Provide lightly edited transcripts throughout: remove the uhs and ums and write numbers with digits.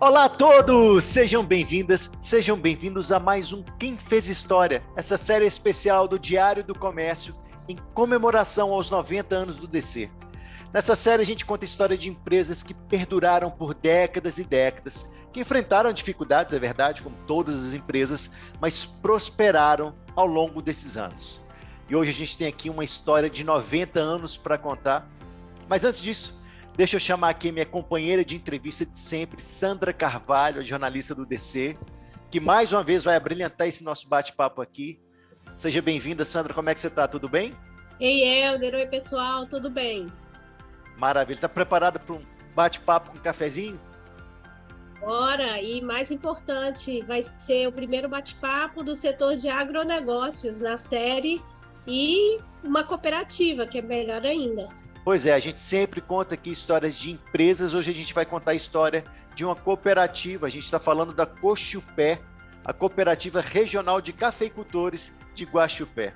Olá a todos! Sejam bem-vindas, sejam bem-vindos a mais um Quem Fez História, essa série especial do Diário do Comércio em comemoração aos 90 anos do DC. Nessa série a gente conta a história de empresas que perduraram por décadas e décadas, que enfrentaram dificuldades, é verdade, como todas as empresas, mas prosperaram ao longo desses anos. E hoje a gente tem aqui uma história de 90 anos para contar, mas antes disso, deixa eu chamar aqui minha companheira de entrevista de sempre, Sandra Carvalho, a jornalista do DC, que mais uma vez vai abrilhantar esse nosso bate-papo aqui. Seja bem-vinda, Sandra, como é que você está? Tudo bem? Ei, Helder, oi pessoal, tudo bem? Maravilha, está preparada para um bate-papo com um cafezinho? Bora, e mais importante, vai ser o primeiro bate-papo do setor de agronegócios na série e uma cooperativa, que é melhor ainda. Pois é, a gente sempre conta aqui histórias de empresas, hoje a gente vai contar a história de uma cooperativa, a gente está falando da Cochupé, a Cooperativa Regional de Cafeicultores de Guaxupé.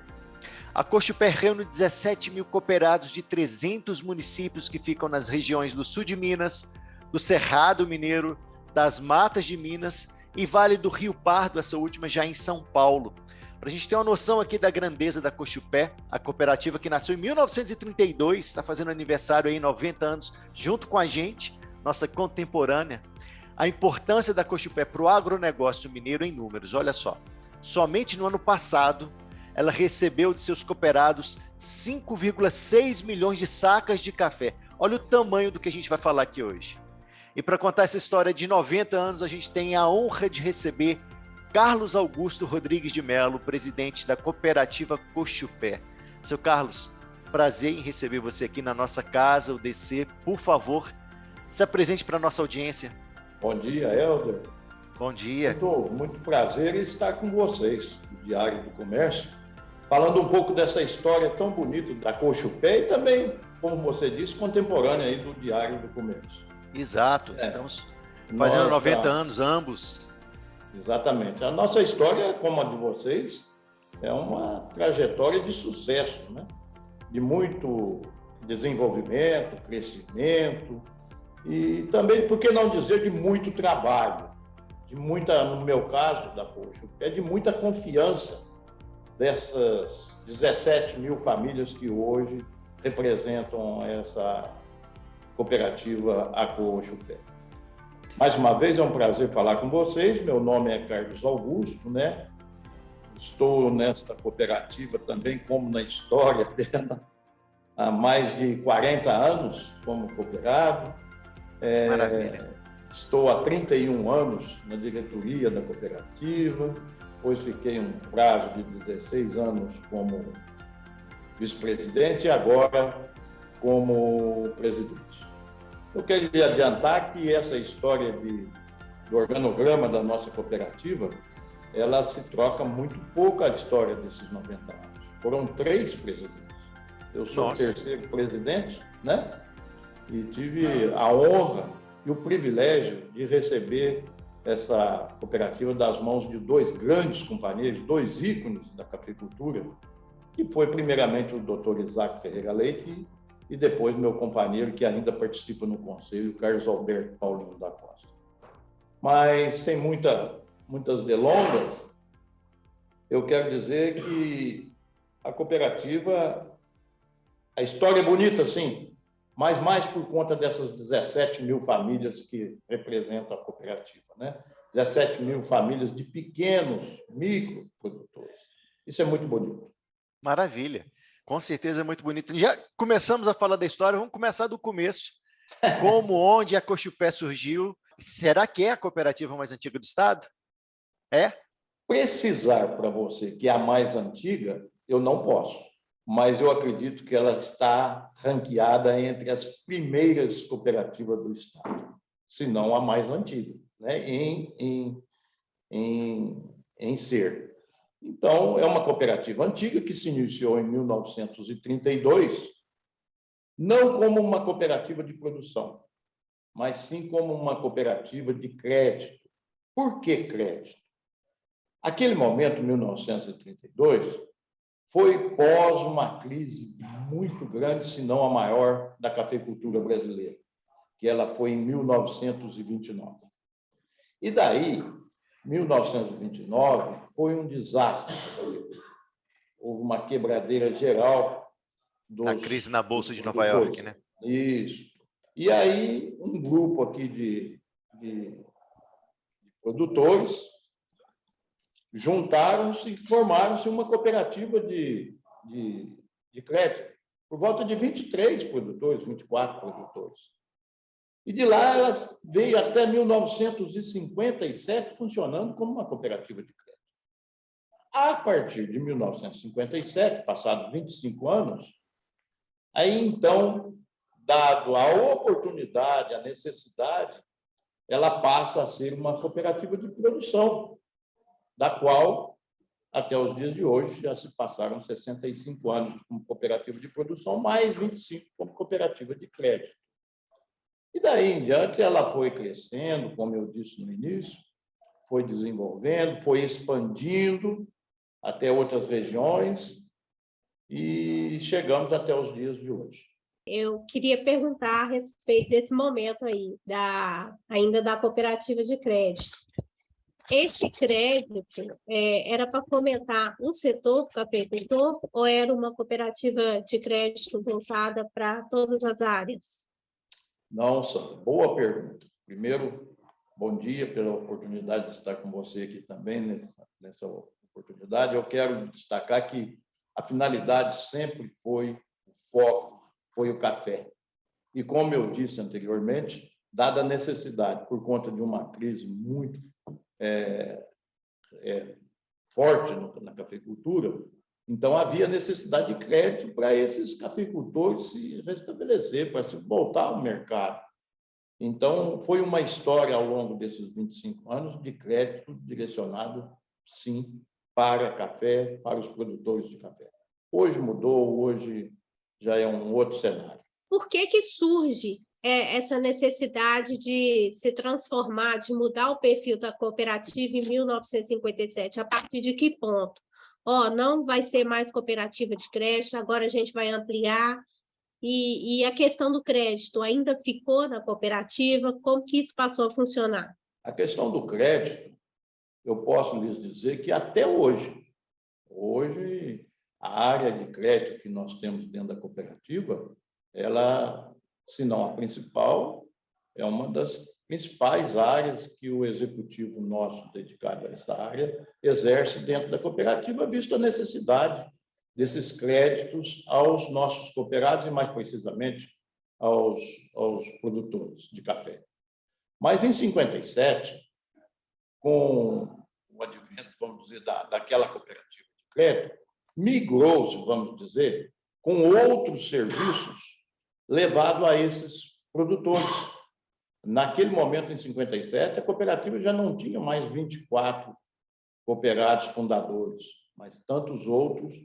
A Cochupé reúne 17 mil cooperados de 300 municípios que ficam nas regiões do sul de Minas, do Cerrado Mineiro, das Matas de Minas e Vale do Rio Pardo, essa última já em São Paulo. Para a gente ter uma noção aqui da grandeza da Cochupé, a cooperativa que nasceu em 1932, está fazendo aniversário aí, 90 anos, junto com a gente, nossa contemporânea. A importância da Cochupé para o agronegócio mineiro em números, olha só. Somente no ano passado, ela recebeu de seus cooperados 5,6 milhões de sacas de café. Olha o tamanho do que a gente vai falar aqui hoje. E para contar essa história de 90 anos, a gente tem a honra de receber Carlos Augusto Rodrigues de Mello, presidente da Cooperativa Cochupé. Seu Carlos, prazer em receber você aqui na nossa casa, o DC. Por favor, se apresente para a nossa audiência. Bom dia, Helder. Bom dia. Muito prazer em estar com vocês, do Diário do Comércio, falando um pouco dessa história tão bonita da Cochupé e também, como você disse, contemporânea aí do Diário do Comércio. Exato, estamos fazendo 90 anos ambos. Exatamente. A nossa história, como a de vocês, é uma trajetória de sucesso, né? De muito desenvolvimento, crescimento e também, por que não dizer, de muito trabalho, de muita, no meu caso, da Cochupé, de muita confiança dessas 17 mil famílias que hoje representam essa cooperativa a Cochupé. Mais uma vez, é um prazer falar com vocês. Meu nome é Carlos Augusto, né? Estou nesta cooperativa também, como na história dela, há mais de 40 anos como cooperado. Maravilha. Estou há 31 anos na diretoria da cooperativa, depois fiquei um prazo de 16 anos como vice-presidente e agora como presidente. Eu quero lhe adiantar que essa história do organograma da nossa cooperativa, ela se troca muito pouco a história desses 90 anos. Foram 3 presidentes. Eu sou o terceiro presidente, né? E tive a honra e o privilégio de receber essa cooperativa das mãos de 2 grandes companheiros, 2 ícones da cafeicultura, que foi primeiramente o Dr. Isaac Ferreira Leite e depois meu companheiro, que ainda participa no conselho, Carlos Alberto Paulino da Costa. Mas, sem muitas delongas, eu quero dizer que a cooperativa, a história é bonita, sim, mas mais por conta dessas 17 mil famílias que representam a cooperativa, né? 17 mil famílias de pequenos microprodutores. Isso é muito bonito. Maravilha. Com certeza é muito bonito. Já começamos a falar da história, vamos começar do começo. Como, onde a Cochupé surgiu? Será que é a cooperativa mais antiga do estado? É? Precisar para você que é a mais antiga, eu não posso, mas eu acredito que ela está ranqueada entre as primeiras cooperativas do estado, se não a mais antiga, né? em ser. Então, é uma cooperativa antiga que se iniciou em 1932, não como uma cooperativa de produção, mas sim como uma cooperativa de crédito. Por que crédito? Aquele momento, 1932, foi pós uma crise muito grande, se não a maior, da cafeicultura brasileira, que ela foi em 1929. E daí, 1929 foi um desastre. Houve uma quebradeira geral A crise na Bolsa de Nova York, né? Isso. E aí, um grupo aqui de produtores juntaram-se e formaram-se uma cooperativa de crédito, por volta de 23 produtores, 24 produtores. E de lá elas veio até 1957 funcionando como uma cooperativa de crédito. A partir de 1957, passados 25 anos, aí então, dado a oportunidade, a necessidade, ela passa a ser uma cooperativa de produção, da qual, até os dias de hoje, já se passaram 65 anos como cooperativa de produção, mais 25 como cooperativa de crédito. E daí em diante ela foi crescendo, como eu disse no início, foi desenvolvendo, foi expandindo até outras regiões e chegamos até os dias de hoje. Eu queria perguntar a respeito desse momento aí, ainda da cooperativa de crédito. Esse crédito era para fomentar um setor cafeicultor ou era uma cooperativa de crédito voltada para todas as áreas? Não, Sandra, boa pergunta. Primeiro, bom dia pela oportunidade de estar com você aqui também nessa oportunidade. Eu quero destacar que a finalidade sempre foi o foco, foi o café. E como eu disse anteriormente, dada a necessidade, por conta de uma crise muito forte na cafeicultura, então havia necessidade de crédito para esses cafeicultores se restabelecer, para se voltar ao mercado. Então, foi uma história ao longo desses 25 anos de crédito direcionado, sim, para café, para os produtores de café. Hoje mudou, hoje já é um outro cenário. Por que surge essa necessidade de se transformar, de mudar o perfil da cooperativa em 1957? A partir de que ponto? Não vai ser mais cooperativa de crédito, agora a gente vai ampliar. E a questão do crédito ainda ficou na cooperativa? Como que isso passou a funcionar? A questão do crédito, eu posso lhes dizer que até hoje, a área de crédito que nós temos dentro da cooperativa, ela, se não a principal, é uma das principais áreas que o executivo nosso dedicado a essa área exerce dentro da cooperativa, visto a necessidade desses créditos aos nossos cooperados e, mais precisamente, aos produtores de café. Mas, em 57, com o advento, vamos dizer, daquela cooperativa de crédito, migrou-se, vamos dizer, com outros serviços levados a esses produtores. Naquele momento, em 57, a cooperativa já não tinha mais 24 cooperados fundadores, mas tantos outros,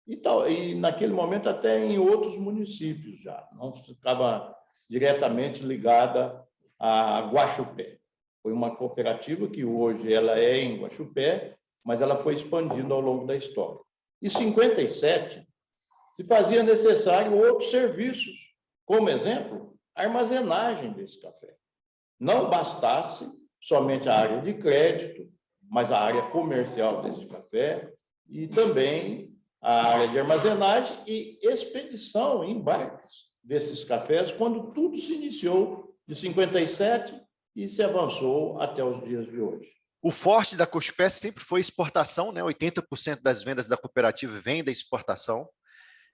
e naquele momento até em outros municípios já, não ficava diretamente ligada a Guaxupé. Foi uma cooperativa que hoje ela é em Guaxupé, mas ela foi expandindo ao longo da história. Em 57, se fazia necessário outros serviços, como exemplo, a armazenagem desse café. Não bastasse somente a área de crédito, mas a área comercial desse café e também a área de armazenagem e expedição em barcos desses cafés, quando tudo se iniciou de 57 e se avançou até os dias de hoje. O forte da Cochupé sempre foi exportação, né? 80% das vendas da cooperativa vem da exportação.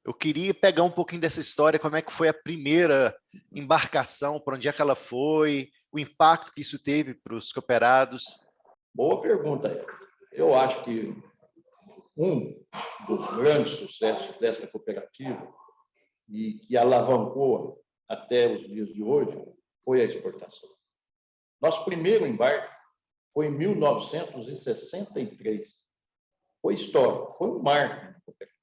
Eu queria pegar um pouquinho dessa história, como é que foi a primeira embarcação, para onde é que ela foi, o impacto que isso teve para os cooperados. Boa pergunta, Érico. Eu acho que um dos grandes sucessos dessa cooperativa e que alavancou até os dias de hoje foi a exportação. Nosso primeiro embarque foi em 1963. Foi histórico, foi um marco na cooperativa.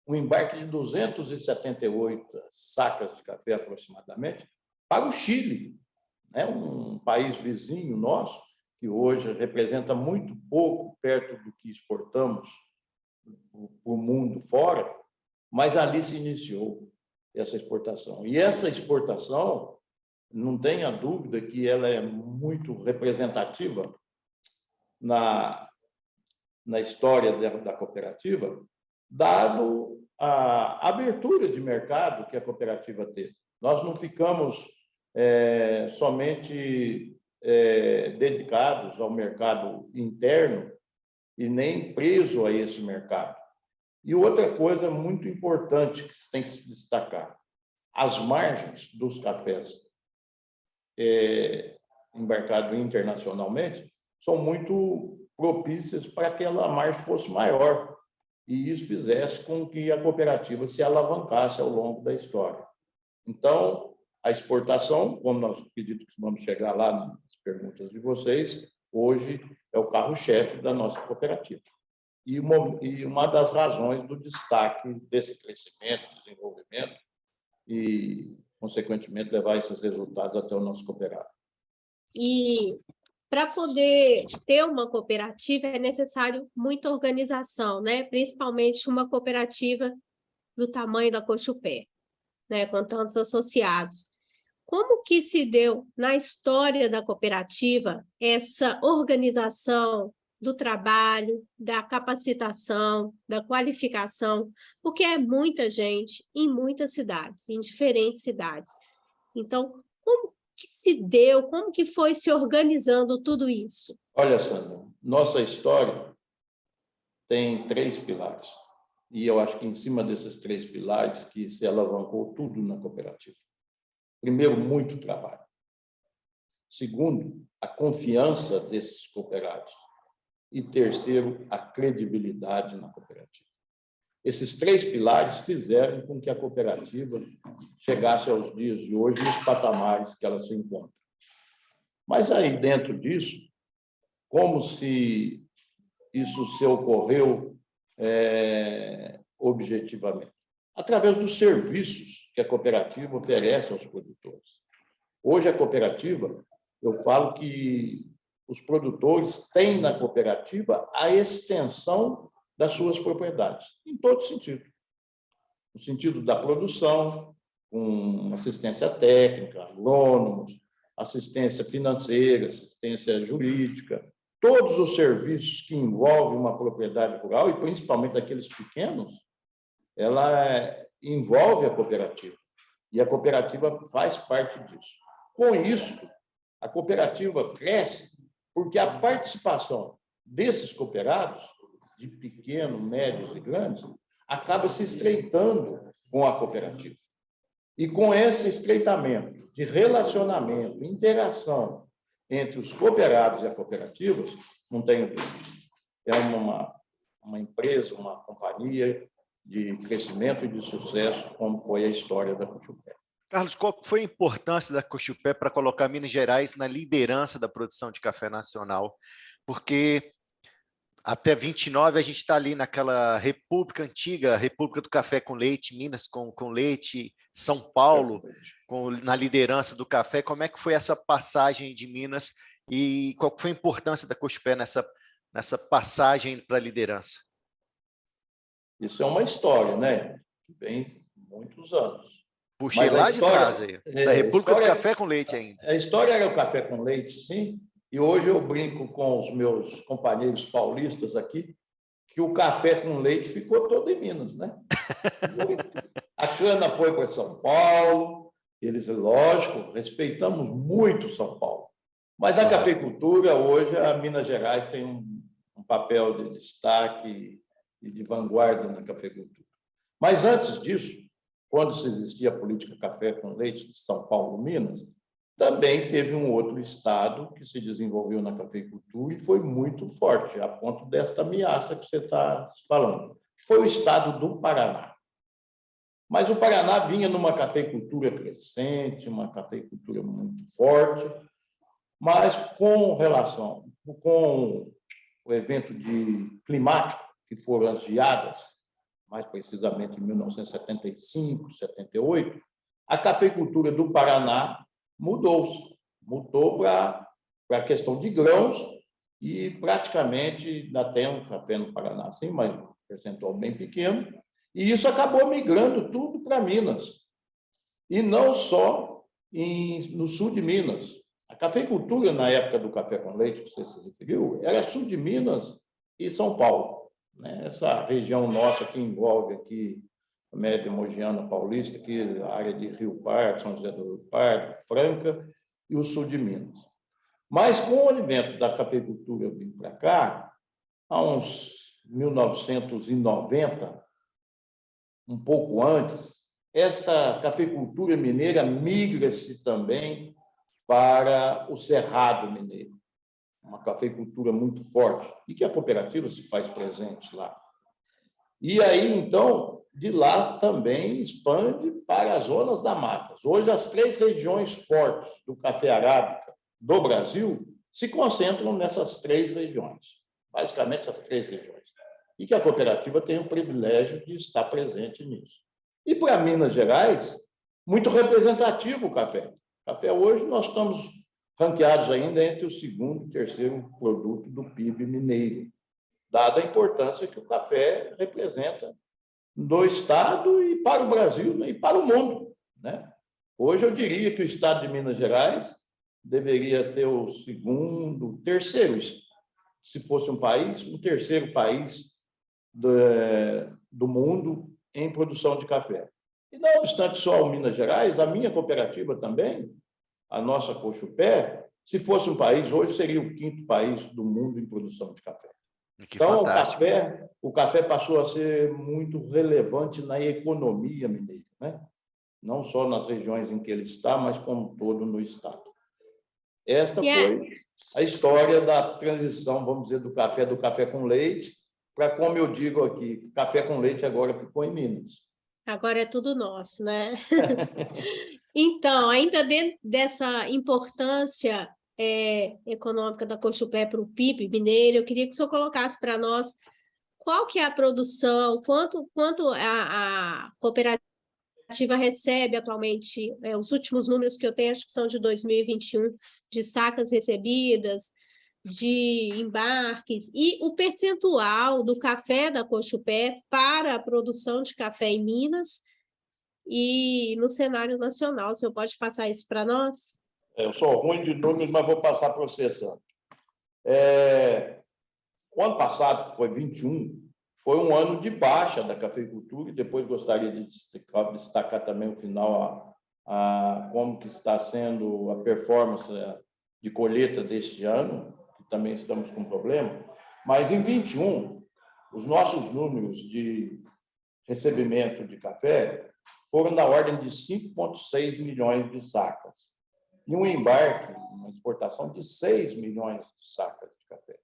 Um embarque de 278 sacas de café, aproximadamente, para o Chile, né? Um país vizinho nosso, que hoje representa muito pouco perto do que exportamos para o mundo fora, mas ali se iniciou essa exportação. E essa exportação não tenha dúvida que ela é muito representativa na história da cooperativa, dado a abertura de mercado que a cooperativa teve. Nós não ficamos somente dedicados ao mercado interno e nem preso a esse mercado. E outra coisa muito importante que tem que se destacar, as margens dos cafés embarcados internacionalmente são muito propícias para que aquela margem fosse maior e isso fizesse com que a cooperativa se alavancasse ao longo da história. Então, a exportação, como nós acredito que vamos chegar lá nas perguntas de vocês, hoje é o carro-chefe da nossa cooperativa. E uma das razões do destaque desse crescimento, desenvolvimento e, consequentemente, levar esses resultados até o nosso cooperado. E para poder ter uma cooperativa é necessário muita organização, né? Principalmente uma cooperativa do tamanho da Cochupé, né? Com tantos associados. Como que se deu na história da cooperativa essa organização do trabalho, da capacitação, da qualificação? Porque é muita gente em muitas cidades, em diferentes cidades. Então, como que se deu, como que foi se organizando tudo isso? Olha, Sandra, nossa história tem 3 pilares. E eu acho que em cima desses 3 pilares que se alavancou tudo na cooperativa. Primeiro, muito trabalho. Segundo, a confiança desses cooperados. E terceiro, a credibilidade na cooperativa. Esses 3 pilares fizeram com que a cooperativa chegasse aos dias de hoje e os patamares que ela se encontra. Mas aí, dentro disso, como se isso se ocorreu objetivamente? Através dos serviços que a cooperativa oferece aos produtores. Hoje, a cooperativa, eu falo que os produtores têm na cooperativa a extensão das suas propriedades, em todo sentido. No sentido da produção, com assistência técnica, agrônomos, assistência financeira, assistência jurídica, todos os serviços que envolvem uma propriedade rural, e principalmente aqueles pequenos, ela envolve a cooperativa. E a cooperativa faz parte disso. Com isso, a cooperativa cresce porque a participação desses cooperados, de pequenos, médios e grandes, acaba se estreitando com a cooperativa. E com esse estreitamento de relacionamento, interação entre os cooperados e a cooperativa, não tenho dúvida, é uma empresa, uma companhia de crescimento e de sucesso, como foi a história da Cochupé. Carlos, qual foi a importância da Cochupé para colocar Minas Gerais na liderança da produção de café nacional? Porque até 29 a gente está ali naquela república antiga, República do Café com Leite, Minas com leite, São Paulo na liderança do café. Como é que foi essa passagem de Minas e qual foi a importância da Cochupé nessa passagem para a liderança? Isso é uma história, né? Que vem muitos anos. Puxei lá de trás aí, da República do Café com Leite ainda. A história era o café com leite, sim, e hoje eu brinco com os meus companheiros paulistas aqui, que o café com leite ficou todo em Minas, né? A cana foi para São Paulo, eles, lógico, respeitamos muito São Paulo, mas na cafeicultura, hoje, a Minas Gerais tem um papel de destaque e de vanguarda na cafeicultura. Mas antes disso, quando se existia a política café com leite de São Paulo, Minas, também teve um outro estado que se desenvolveu na cafeicultura e foi muito forte, a ponto desta ameaça que você está falando, que foi o estado do Paraná. Mas o Paraná vinha numa cafeicultura crescente, uma cafeicultura muito forte, mas com relação, com o evento climático, que foram as geadas, mais precisamente em 1975, 78, a cafeicultura do Paraná mudou para a questão de grãos e praticamente ainda tem um café no Paraná, sim, mas um percentual bem pequeno, e isso acabou migrando tudo para Minas. E não só no sul de Minas. A cafeicultura, na época do café com leite, que você se referiu, era sul de Minas e São Paulo, né? Essa região nossa que envolve aqui a média mogiana paulista, aqui a área de Rio Pardo, São José do Rio Pardo, Franca e o sul de Minas. Mas com o advento da cafeicultura vir para cá, há uns 1990, um pouco antes, esta cafeicultura mineira migra-se também para o Cerrado Mineiro, uma cafeicultura muito forte, e que a cooperativa se faz presente lá. E aí, então, de lá também expande para as zonas da mata. Hoje, as 3 regiões fortes do café arábica do Brasil se concentram nessas 3 regiões, basicamente as 3 regiões, e que a cooperativa tem o privilégio de estar presente nisso. E para Minas Gerais, muito representativo o café. Café hoje nós estamos ranqueados ainda entre o 2º e 3º produto do PIB mineiro, dada a importância que o café representa do Estado e para o Brasil, né, e para o mundo, né? Hoje eu diria que o Estado de Minas Gerais deveria ser o 2º, 3º, se fosse um país, o 3º país do mundo em produção de café. E não obstante só o Minas Gerais, a minha cooperativa também, a nossa Cochupé, se fosse um país, hoje seria o 5º país do mundo em produção de café. Que então, fantástico. o café passou a ser muito relevante na economia mineira, né? Não só nas regiões em que ele está, mas como todo no estado. Esta foi a história da transição, vamos dizer, do café com leite, para, como eu digo aqui, café com leite agora ficou em Minas. Agora é tudo nosso, né? Então, ainda dentro dessa importância econômica da Cochupé para o PIB mineiro, eu queria que o senhor colocasse para nós qual que é a produção, quanto a cooperativa recebe atualmente, os últimos números que eu tenho, acho que são de 2021, de sacas recebidas, de embarques, e o percentual do café da Cochupé para a produção de café em Minas e no cenário nacional. O senhor pode passar isso para nós? Eu sou ruim de números, mas vou passar para você, Sandra. O ano passado, que foi 21, foi um ano de baixa da cafeicultura, e depois gostaria de destacar também o final, como que está sendo a performance de colheita deste ano, que também estamos com problema. Mas em 21, os nossos números de recebimento de café foram da ordem de 5,6 milhões de sacas, e um embarque, uma exportação de 6 milhões de sacas de café.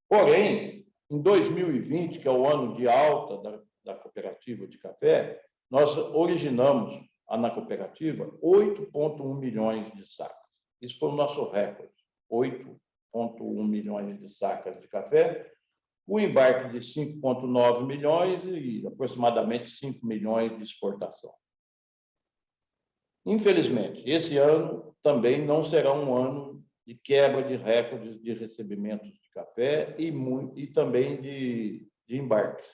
Porém, em 2020, que é o ano de alta da cooperativa de café, nós originamos na cooperativa 8,1 milhões de sacas. Isso foi o nosso recorde, 8,1 milhões de sacas de café, o embarque de 5,9 milhões e aproximadamente 5 milhões de exportação. Infelizmente, esse ano também não será um ano de quebra de recordes de recebimentos de café e também de embarques.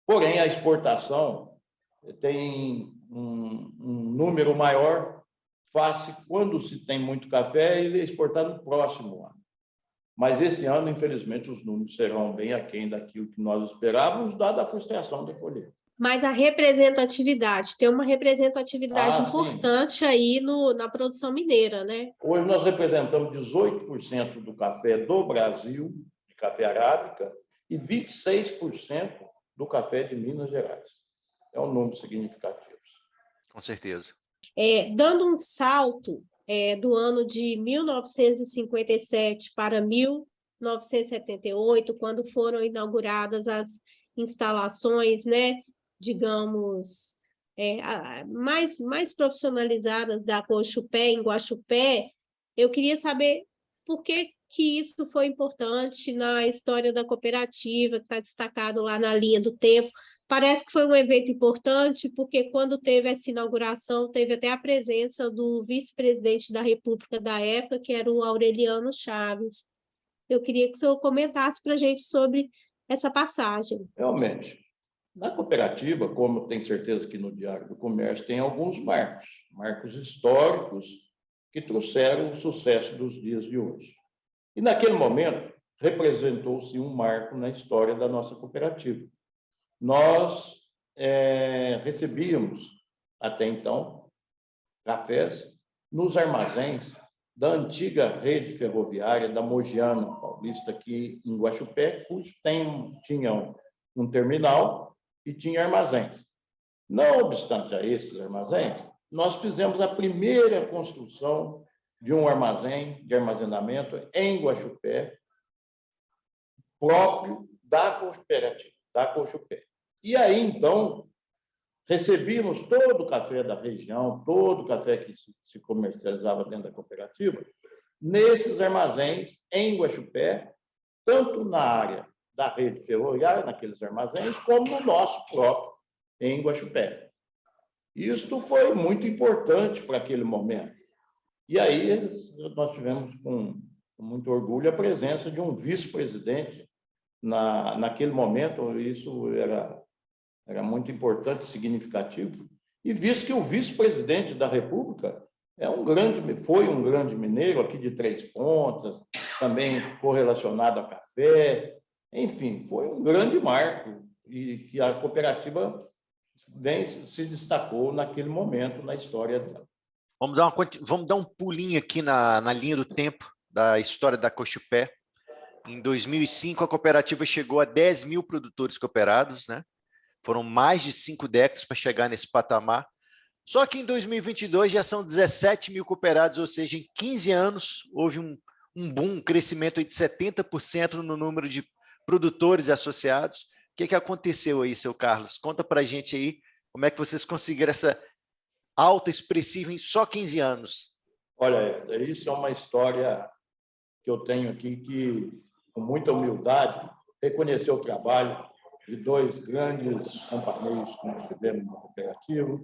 Porém, a exportação tem um número maior face quando se tem muito café, ele é exportado no próximo ano. Mas esse ano, infelizmente, os números serão bem aquém daquilo que nós esperávamos, dada a frustração da colheita. Mas a representatividade, tem uma representatividade importante aí na produção mineira, né? Hoje nós representamos 18% do café do Brasil, de café arábica, e 26% do café de Minas Gerais. É um número significativo. Com certeza. Dando um salto do ano de 1957 para 1978, quando foram inauguradas as instalações, né, digamos, mais profissionalizadas da Cochupé, em Guaxupé, eu queria saber por que isso foi importante na história da cooperativa, que está destacado lá na linha do tempo. Parece que foi um evento importante, porque quando teve essa inauguração, teve até a presença do vice-presidente da República da época, que era o Aureliano Chaves. Eu queria que o senhor comentasse para a gente sobre essa passagem. Realmente. Na cooperativa, como tem certeza que no Diário do Comércio, tem alguns marcos históricos que trouxeram o sucesso dos dias de hoje. E, naquele momento, representou-se um marco na história da nossa cooperativa. Nós recebíamos, até então, cafés nos armazéns da antiga rede ferroviária da Mogiana Paulista, aqui em Guaxupé, cujo tinha um terminal e tinha armazéns. Não obstante a esses armazéns, nós fizemos a primeira construção de um armazém de armazenamento em Guaxupé, próprio da cooperativa, da Cochupé. E aí, então, recebíamos todo o café da região, todo o café que se comercializava dentro da cooperativa, nesses armazéns em Guaxupé, tanto na área da rede ferroviária, naqueles armazéns, como no nosso próprio, em Guaxupé. Isto foi muito importante para aquele momento. E aí nós tivemos, com muito orgulho, a presença de um vice-presidente naquele momento. Isso era muito importante e significativo, e visto que o vice-presidente da República foi um grande mineiro aqui de Três Pontas, também correlacionado a café, enfim, foi um grande marco, e que a cooperativa se destacou naquele momento na história dela. Vamos dar um pulinho aqui na linha do tempo da história da Cochupé. Em 2005, a cooperativa chegou a 10 mil produtores cooperados, né? Foram mais de 5 décadas para chegar nesse patamar. Só que em 2022 já são 17 mil cooperados, ou seja, em 15 anos houve um boom, um crescimento aí de 70% no número de produtores e associados. O que aconteceu aí, seu Carlos? Conta para a gente aí como é que vocês conseguiram essa alta expressiva em só 15 anos. Olha, isso é uma história que eu tenho aqui que, com muita humildade, reconhecer o trabalho de dois grandes companheiros que nós tivemos na cooperativa,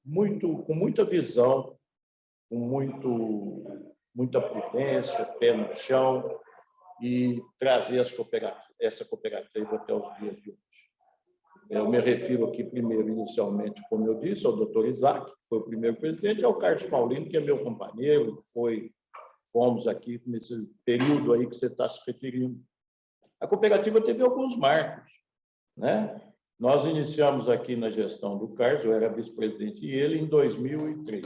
com muita visão, com muita prudência, pé no chão, e trazer essa cooperativa até os dias de hoje. Eu me refiro aqui primeiro, inicialmente, como eu disse, ao doutor Isaac, que foi o primeiro presidente, e ao Carlos Paulino, que é meu companheiro, fomos aqui nesse período aí que você está se referindo. A cooperativa teve alguns marcos, né? Nós iniciamos aqui na gestão do Carlos, eu era vice-presidente e ele, em 2003.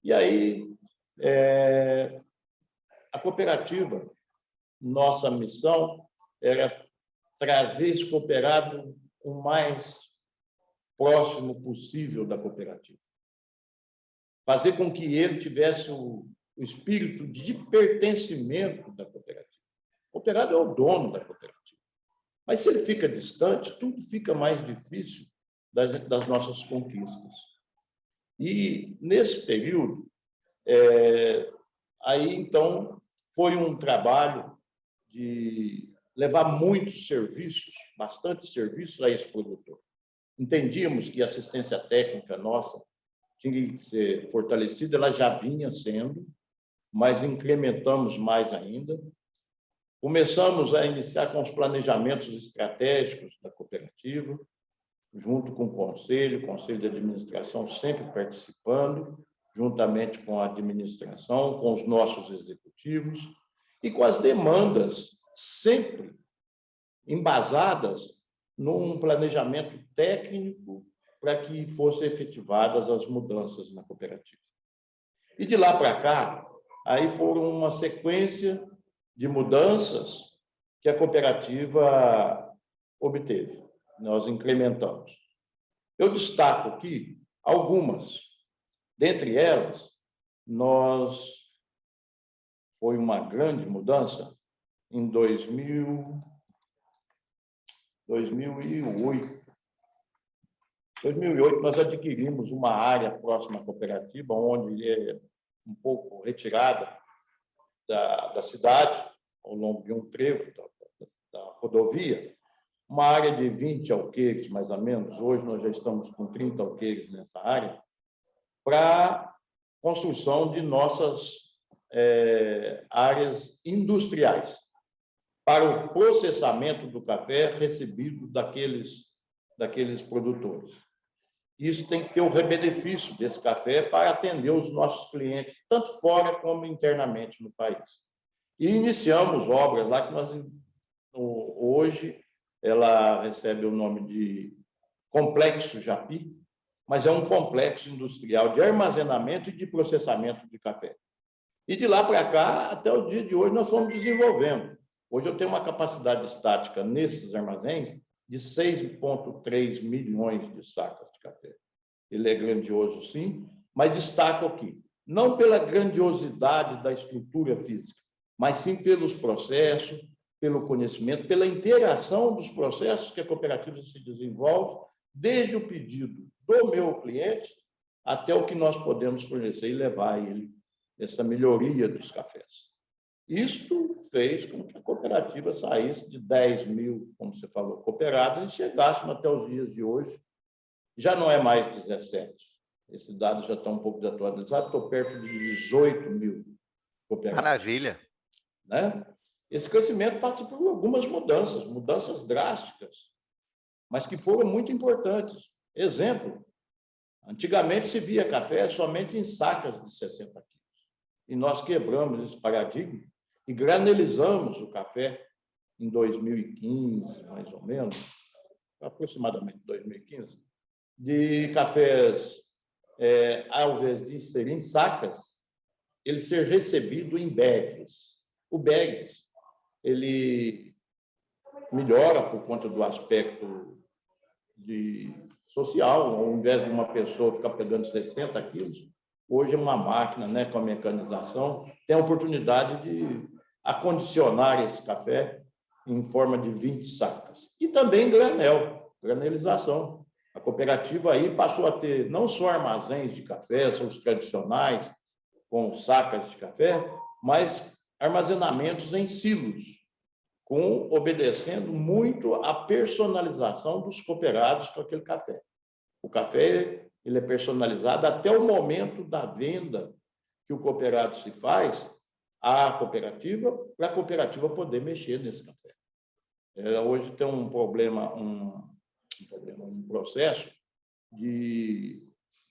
E aí, a cooperativa, nossa missão era trazer esse cooperado o mais próximo possível da cooperativa. Fazer com que ele tivesse o espírito de pertencimento da cooperativa. O cooperado é o dono da cooperativa. Mas, se ele fica distante, tudo fica mais difícil das nossas conquistas. E, nesse período, aí, então, foi um trabalho de levar muitos serviços, bastante serviços a esse produtor. Entendíamos que a assistência técnica nossa tinha que ser fortalecida, ela já vinha sendo, mas incrementamos mais ainda. Começamos a iniciar com os planejamentos estratégicos da cooperativa, junto com o conselho de administração sempre participando, juntamente com a administração, com os nossos executivos, e com as demandas sempre embasadas num planejamento técnico para que fossem efetivadas as mudanças na cooperativa. E de lá para cá, aí foram uma sequência de mudanças que a cooperativa obteve. Nós incrementamos. Eu destaco aqui algumas. Dentre elas, foi uma grande mudança em 2008. 2008, nós adquirimos uma área próxima à cooperativa, onde é um pouco retirada da cidade, ao longo de um trevo da rodovia, uma área de 20 alqueires, mais ou menos. Hoje nós já estamos com 30 alqueires nessa área, para construção de nossas áreas industriais, para o processamento do café recebido daqueles daqueles produtores. Isso tem que ter o benefício desse café para atender os nossos clientes, tanto fora como internamente no país. E iniciamos obras lá que nós, hoje, ela recebe o nome de Complexo Japi, mas é um complexo industrial de armazenamento e de processamento de café. E de lá para cá, até o dia de hoje, nós fomos desenvolvendo. Hoje eu tenho uma capacidade estática nesses armazéns de 6,3 milhões de sacas de café. Ele é grandioso, sim, mas destaco aqui, não pela grandiosidade da estrutura física, mas sim pelos processos, pelo conhecimento, pela interação dos processos que a cooperativa se desenvolve, desde o pedido do meu cliente até o que nós podemos fornecer e levar a ele essa melhoria dos cafés. Isto fez com que a cooperativa saísse de 10 mil, como você falou, cooperados, e chegássemos até os dias de hoje. Já não é mais 17. Esse dado já está um pouco desatualizado, estou perto de 18 mil cooperados. Maravilha! Né? Esse crescimento passa por algumas mudanças drásticas, mas que foram muito importantes. Exemplo, antigamente se via café somente em sacas de 60 quilos. E nós quebramos esse paradigma e granelizamos o café em 2015, mais ou menos, aproximadamente 2015, de cafés, ao invés de serem sacas, ele ser recebido em bags. O bags, ele melhora por conta do aspecto social, ao invés de uma pessoa ficar pegando 60 quilos, hoje é uma máquina, né, com a mecanização, tem a oportunidade de acondicionar esse café em forma de 20 sacas. E também granelização. A cooperativa aí passou a ter não só armazéns de café, são os tradicionais, com sacas de café, mas armazenamentos em silos, obedecendo muito à personalização dos cooperados com aquele café. O café ele é personalizado até o momento da venda que o cooperado se faz à cooperativa, para a cooperativa poder mexer nesse café. Hoje tem um problema, um processo que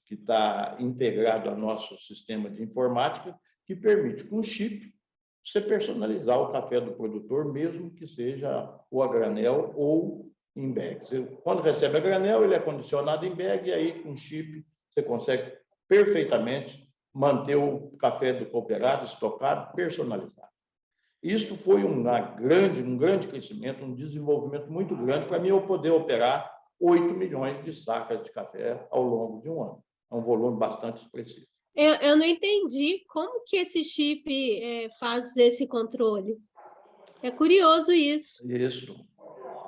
está integrado ao nosso sistema de informática, que permite, com chip, você personalizar o café do produtor, mesmo que seja ou a granel ou em bags. Quando recebe a granel, ele é condicionado em bag, e aí, com chip, você consegue perfeitamente manter o café do cooperado estocado, personalizado. Isto foi um grande crescimento, um desenvolvimento muito grande para mim eu poder operar 8 milhões de sacas de café ao longo de um ano. É um volume bastante expressivo. Eu não entendi como que esse chip faz esse controle. É curioso isso. Isso.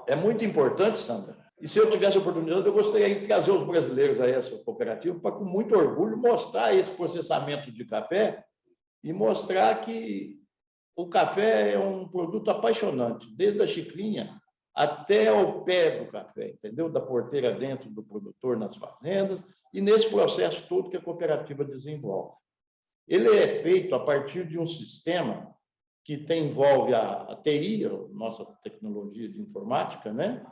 É muito importante, Sandra. E se eu tivesse a oportunidade, eu gostaria de trazer os brasileiros a essa cooperativa para, com muito orgulho, mostrar esse processamento de café e mostrar que o café é um produto apaixonante, desde a xicrinha até o pé do café, entendeu? Da porteira dentro do produtor nas fazendas e nesse processo todo que a cooperativa desenvolve. Ele é feito a partir de um sistema que envolve a TI, a nossa tecnologia de informática, né?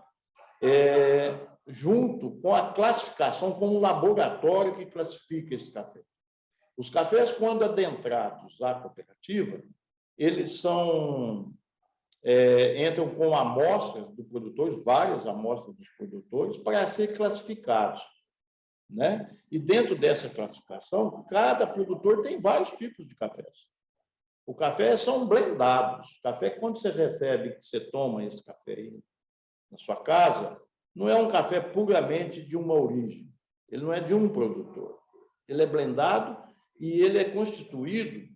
Junto com a classificação, com um laboratório que classifica esse café. Os cafés, quando adentrados à cooperativa, eles entram com amostras do produtor, várias amostras dos produtores, para ser classificados, né? E dentro dessa classificação, cada produtor tem vários tipos de cafés. O café são blendados. O café, quando você recebe, que você toma esse café aí na sua casa, não é um café puramente de uma origem. Ele não é de um produtor. Ele é blendado e ele é constituído,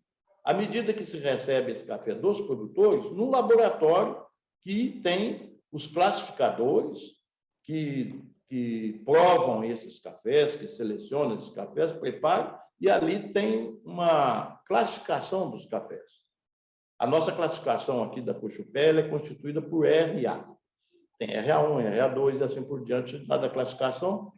à medida que se recebe esse café dos produtores, num laboratório que tem os classificadores que provam esses cafés, que selecionam esses cafés, preparam, e ali tem uma classificação dos cafés. A nossa classificação aqui da Cochupé é constituída por RA. Tem RA1, RA2 e assim por diante, da classificação.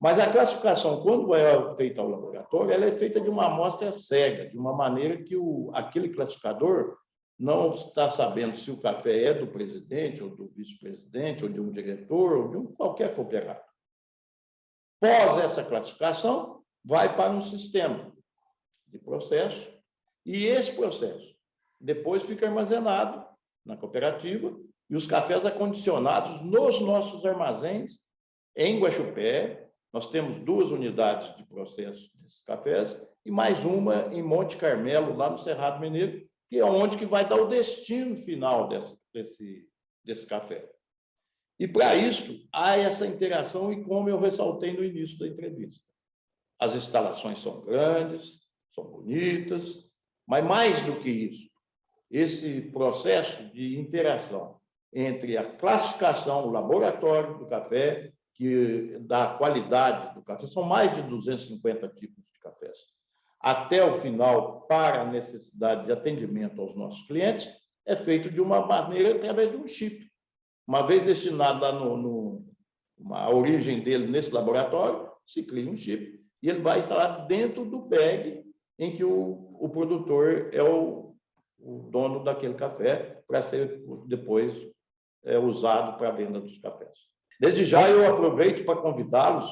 Mas a classificação, quando é feita ao laboratório, ela é feita de uma amostra cega, de uma maneira que aquele classificador não está sabendo se o café é do presidente, ou do vice-presidente, ou de um diretor, ou de qualquer cooperado. Pós essa classificação, vai para um sistema de processo, e esse processo depois fica armazenado na cooperativa, e os cafés acondicionados nos nossos armazéns em Guaxupé. Nós temos 2 unidades de processo desses cafés e mais uma em Monte Carmelo, lá no Cerrado Mineiro, que é onde que vai dar o destino final desse café. E, para isso, há essa interação, e como eu ressaltei no início da entrevista. As instalações são grandes, são bonitas, mas, mais do que isso, esse processo de interação entre a classificação, o laboratório do café, que dá a qualidade do café, são mais de 250 tipos de cafés, até o final, para a necessidade de atendimento aos nossos clientes, é feito de uma maneira através de um chip. Uma vez destinado lá a origem dele nesse laboratório, se cria um chip e ele vai instalado dentro do bag em que o produtor é o dono daquele café, para ser depois usado para a venda dos cafés. Desde já, eu aproveito para convidá-los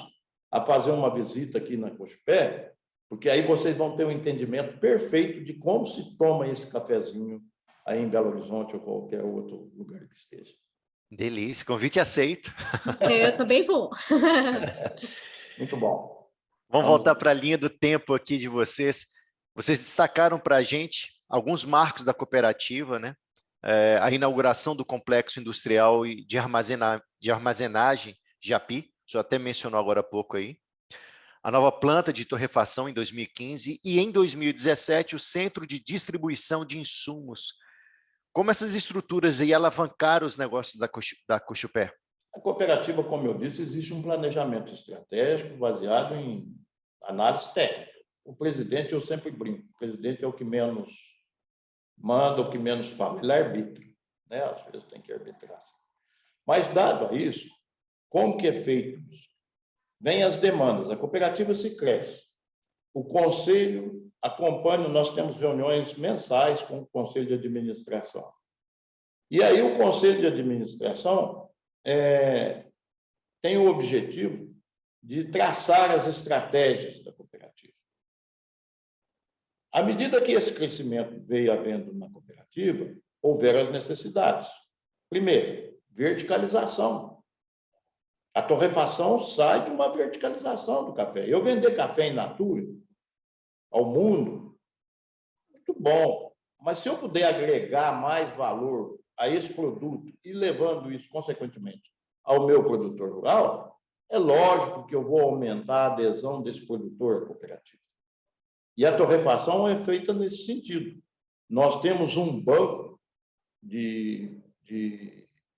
a fazer uma visita aqui na Guaxupé, porque aí vocês vão ter um entendimento perfeito de como se toma esse cafezinho aí em Belo Horizonte ou qualquer outro lugar que esteja. Delícia, convite aceito. Eu também vou. Muito bom. Vamos voltar para a linha do tempo aqui de vocês. Vocês destacaram para a gente alguns marcos da cooperativa, né? A inauguração do complexo industrial e de armazenagem Japi, o senhor até mencionou agora há pouco aí. A nova planta de torrefação em 2015 e, em 2017, o centro de distribuição de insumos. Como essas estruturas aí alavancaram os negócios da Guaxupé? A cooperativa, como eu disse, existe um planejamento estratégico baseado em análise técnica. O presidente, eu sempre brinco, o presidente é o que menos manda, o que menos fala, ele arbitra, né? Às vezes tem que arbitrar. Mas, dado a isso, como que é feito isso? Vêm as demandas, a cooperativa se cresce, o conselho acompanha, nós temos reuniões mensais com o conselho de administração. E aí o conselho de administração tem o objetivo de traçar as estratégias da cooperativa. À medida que esse crescimento veio havendo na cooperativa, houveram as necessidades. Primeiro, verticalização. A torrefação sai de uma verticalização do café. Eu vender café in natura ao mundo, muito bom. Mas se eu puder agregar mais valor a esse produto e levando isso, consequentemente, ao meu produtor rural, é lógico que eu vou aumentar a adesão desse produtor à cooperativa. E a torrefação é feita nesse sentido. Nós temos um banco de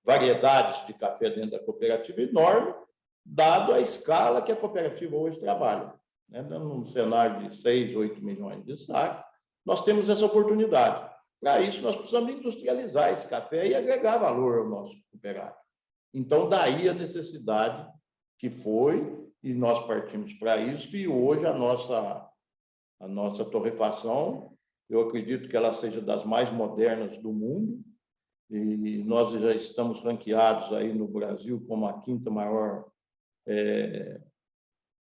variedades de café dentro da cooperativa enorme, dado a escala que a cooperativa hoje trabalha. Né? Num cenário de 6, 8 milhões de sacos, nós temos essa oportunidade. Para isso, nós precisamos industrializar esse café e agregar valor ao nosso cooperado. Então, daí a necessidade que foi, e nós partimos para isso, e hoje a nossa torrefação, eu acredito que ela seja das mais modernas do mundo, e nós já estamos ranqueados aí no Brasil como a 5ª maior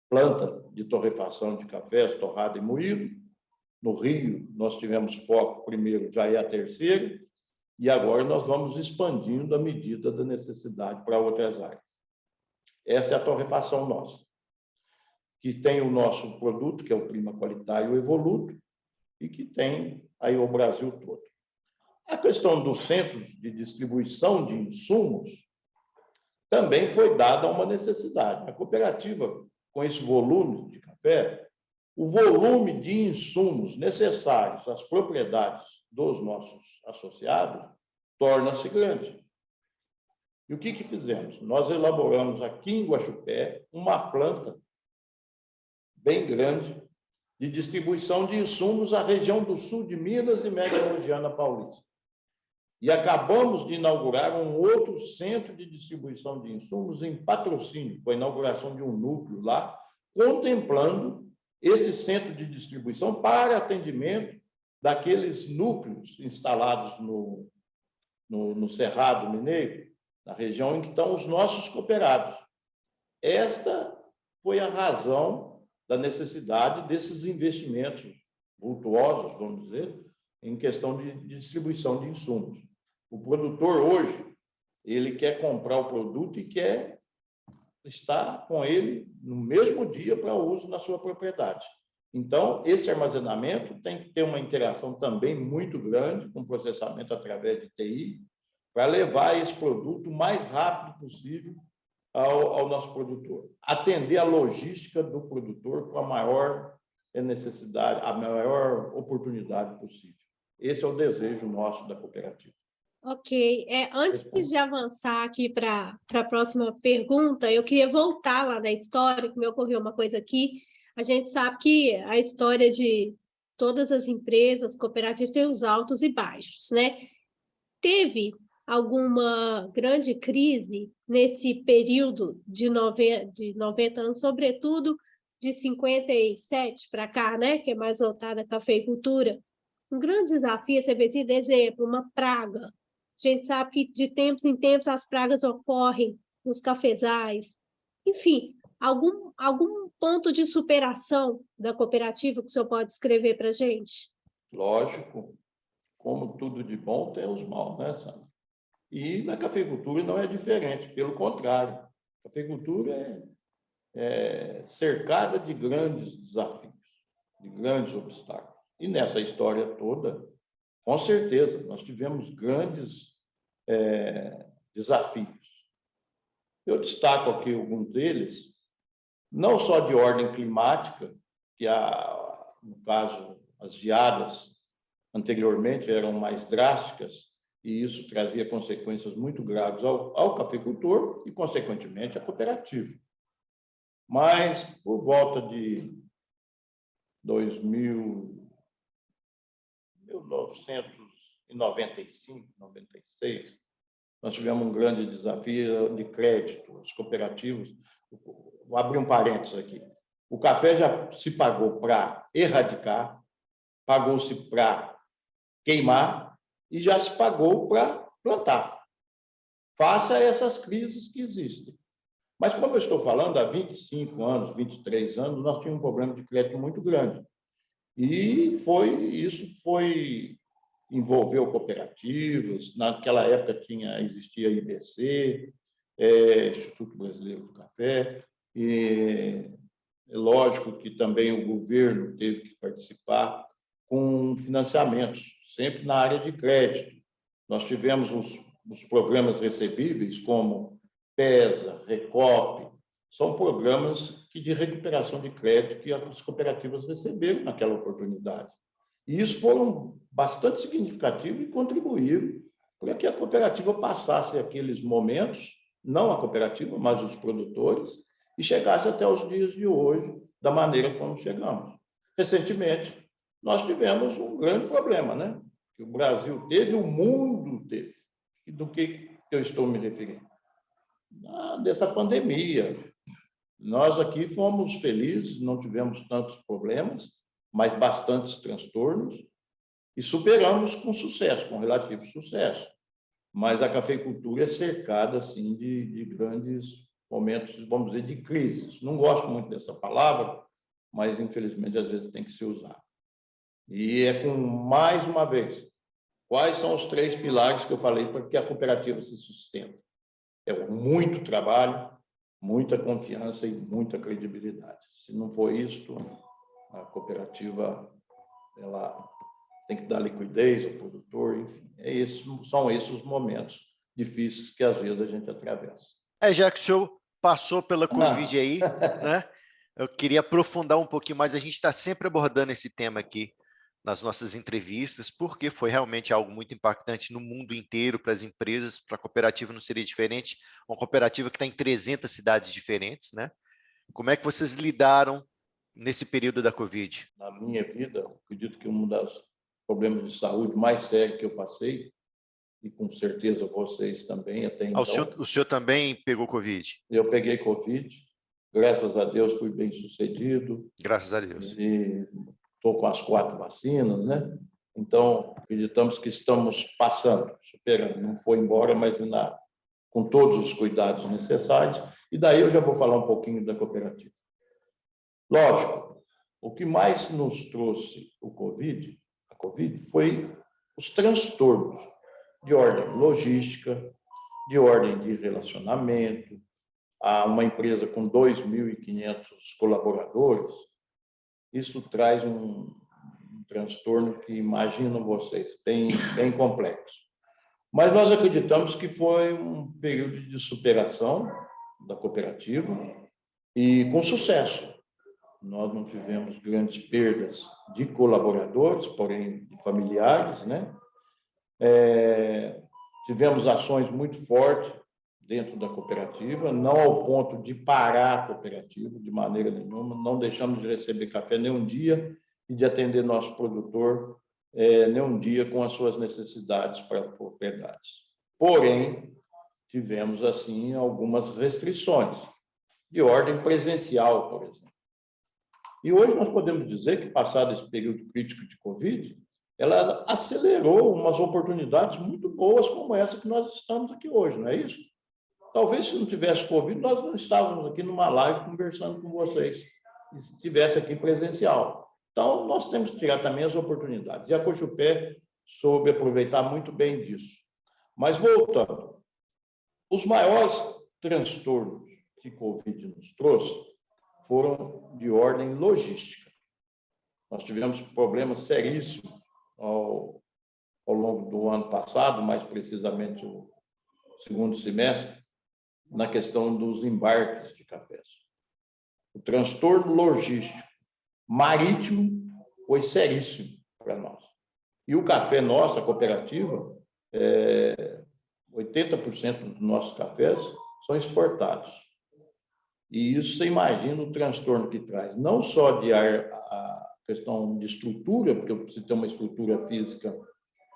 planta de torrefação de cafés, torrado e moído. No Rio, nós tivemos foco primeiro, já é a 3ª, e agora nós vamos expandindo à medida da necessidade para outras áreas. Essa é a torrefação nossa, que tem o nosso produto, que é o Prima Qualidade e o Evoluto, e que tem aí o Brasil todo. A questão dos centros de distribuição de insumos também foi dada uma necessidade. A cooperativa, com esse volume de café, o volume de insumos necessários às propriedades dos nossos associados torna-se grande. E o que fizemos? Nós elaboramos aqui em Guaxupé uma planta bem grande de distribuição de insumos à região do sul de Minas e Metropolitana Paulista. E acabamos de inaugurar um outro centro de distribuição de insumos em Patrocínio, com a inauguração de um núcleo lá, contemplando esse centro de distribuição para atendimento daqueles núcleos instalados no Cerrado Mineiro, na região em que estão os nossos cooperados. Esta foi a razão da necessidade desses investimentos vultuosos, vamos dizer, em questão de distribuição de insumos. O produtor hoje, ele quer comprar o produto e quer estar com ele no mesmo dia para uso na sua propriedade. Então, esse armazenamento tem que ter uma interação também muito grande com o processamento através de TI, para levar esse produto o mais rápido possível ao nosso produtor. Atender a logística do produtor com a maior necessidade, a maior oportunidade possível. Esse é o desejo nosso da cooperativa. Ok. Antes de avançar aqui para a próxima pergunta, eu queria voltar lá na história, que me ocorreu uma coisa aqui. A gente sabe que a história de todas as empresas cooperativas tem os altos e baixos, né? Teve alguma grande crise nesse período de 90 anos, sobretudo de 57 para cá, né? Que é mais voltada à cafeicultura. Um grande desafio é ser vencido, exemplo, uma praga. A gente sabe que de tempos em tempos as pragas ocorrem nos cafezais. Enfim, algum ponto de superação da cooperativa que o senhor pode escrever para a gente? Lógico, como tudo de bom tem os maus, né, Sandra? E na cafeicultura não é diferente, pelo contrário. A cafeicultura é cercada de grandes desafios, de grandes obstáculos. E nessa história toda, com certeza, nós tivemos grandes desafios. Eu destaco aqui alguns deles, não só de ordem climática, que, no caso, as geadas anteriormente eram mais drásticas, e isso trazia consequências muito graves ao cafeicultor e, consequentemente, à cooperativa. Mas, por volta de 1995, 96, nós tivemos um grande desafio de crédito. As cooperativas, vou abrir um parênteses aqui, o café já se pagou para erradicar, pagou-se para queimar e já se pagou para plantar. Faça essas crises que existem. Mas, como eu estou falando, há 25 anos, 23 anos, nós tínhamos um problema de crédito muito grande. E envolveu cooperativas. Naquela época existia IBC, Instituto Brasileiro do Café, e é lógico que também o governo teve que participar com financiamentos, sempre na área de crédito. Nós tivemos os programas recebíveis, como PESA, Recope, são programas de recuperação de crédito que as cooperativas receberam naquela oportunidade. E isso foram bastante significativo e contribuíram para que a cooperativa passasse aqueles momentos, não a cooperativa, mas os produtores, e chegasse até os dias de hoje da maneira como chegamos. Recentemente, nós tivemos um grande problema, né? Que o Brasil teve, o mundo teve. E do que eu estou me referindo? Dessa pandemia. Nós aqui fomos felizes, não tivemos tantos problemas, mas bastantes transtornos, e superamos com sucesso, com relativo sucesso. Mas a cafeicultura é cercada assim, de grandes momentos, vamos dizer, de crises. Não gosto muito dessa palavra, mas, infelizmente, às vezes tem que se usar. E mais uma vez, quais são os 3 pilares que eu falei para que a cooperativa se sustente? É muito trabalho, muita confiança e muita credibilidade. Se não for isso, a cooperativa ela tem que dar liquidez ao produtor, enfim. São esses os momentos difíceis que, às vezes, a gente atravessa. Já que o senhor passou pela Covid aí, né? Eu queria aprofundar um pouquinho mais. A gente está sempre abordando esse tema aqui nas nossas entrevistas, porque foi realmente algo muito impactante no mundo inteiro, para as empresas, para a cooperativa não seria diferente, uma cooperativa que está em 300 cidades diferentes, né? Como é que vocês lidaram nesse período da Covid? Na minha vida, acredito que um dos problemas de saúde mais sérios que eu passei, e com certeza vocês também até então... O senhor também pegou Covid? Eu peguei Covid, graças a Deus fui bem sucedido. Graças a Deus. E estou com as 4 vacinas, né? Então, acreditamos que estamos passando, superando. Não foi embora, mas com todos os cuidados necessários. E daí eu já vou falar um pouquinho da cooperativa. Lógico, o que mais nos trouxe a Covid, foi os transtornos de ordem logística, de ordem de relacionamento. A uma empresa com 2.500 colaboradores, isso traz um transtorno que, imaginam vocês, bem complexo. Mas nós acreditamos que foi um período de superação da cooperativa e com sucesso. Nós não tivemos grandes perdas de colaboradores, porém de familiares, né? Tivemos ações muito fortes dentro da cooperativa, não ao ponto de parar a cooperativa de maneira nenhuma, não deixamos de receber café nem um dia e de atender nosso produtor nem um dia com as suas necessidades para propriedades. Porém, tivemos, assim, algumas restrições de ordem presencial, por exemplo. E hoje nós podemos dizer que, passado esse período crítico de Covid, ela acelerou umas oportunidades muito boas como essa que nós estamos aqui hoje, não é isso? Talvez, se não tivesse Covid, nós não estávamos aqui numa live conversando com vocês, e se tivesse aqui presencial. Então, nós temos que tirar também as oportunidades. E a Cochupé soube aproveitar muito bem disso. Mas, voltando, os maiores transtornos que Covid nos trouxe foram de ordem logística. Nós tivemos problemas seríssimos ao longo do ano passado, mais precisamente o segundo semestre, na questão dos embarques de cafés. O transtorno logístico marítimo foi seríssimo para nós. E o café nosso, a cooperativa, 80% dos nossos cafés são exportados. E isso, você imagina o transtorno que traz, não só a questão de estrutura, porque eu preciso ter uma estrutura física